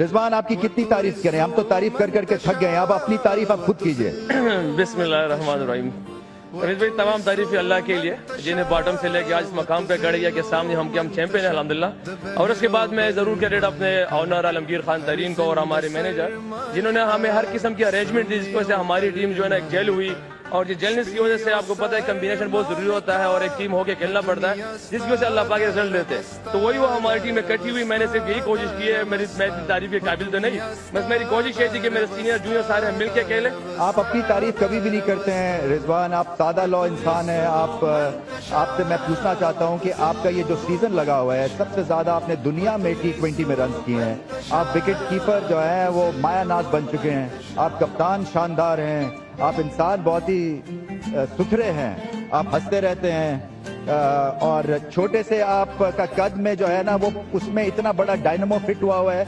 رضوان آپ کی کتنی تعریف کریں؟ ہم تو تعریف کر کر کے تھک گئے ہیں، اب اپنی تعریف آپ خود کیجئے۔ بسم اللہ الرحمن الرحیم۔ رمیش بھائی، تمام تعریفیں اللہ کے لیے جنہیں باٹم سے لے کے آج اس مقام پہ گڑ گیا کہ سامنے ہم چیمپئن ہیں الحمدللہ۔ اور اس کے بعد میں ضرور کریڈٹ اپنے آنر عالمگیر خان ترین کو اور ہمارے مینیجر جنہوں نے ہمیں ہر قسم کی ارینجمنٹ دی، جس وجہ سے ہماری ٹیم جو ہے نا ایک جیل ہوئی، اور یہ جیلنس کی وجہ سے آپ کو پتہ ہے کمبینیشن بہت ضروری ہوتا ہے اور ایک ٹیم ہو کے کھیلنا پڑتا ہے، جس کی وجہ سے اللہ پاک کے رزلٹ دیتے ہیں۔ تو وہی وہ ہماری ٹیم میں کٹھی ہوئی، میں نے صرف یہی کوشش کی ہے، میں اتنی تعریف کے قابل تو نہیں، بس میری کوشش یہ تھی کہ میرے سینئر جونیئر سارے مل کے کھیلیں۔ آپ اپنی تعریف کبھی بھی نہیں کرتے ہیں رضوان، آپ سادہ لو انسان ہیں۔ آپ سے میں پوچھنا چاہتا ہوں کہ آپ کا یہ جو سیزن لگا ہوا ہے، سب سے زیادہ آپ نے دنیا میں T20 میں رنز کیے ہیں، آپ وکٹ کیپر جو ہیں وہ مایا ناز بن چکے ہیں، آپ کپتان شاندار ہیں، آپ انسان بہت ہی ستھرے ہیں، آپ ہنستے رہتے ہیں، اور چھوٹے سے آپ کا قد میں جو ہے نا وہ اس میں اتنا بڑا ڈائنامو فٹ ہوا ہے۔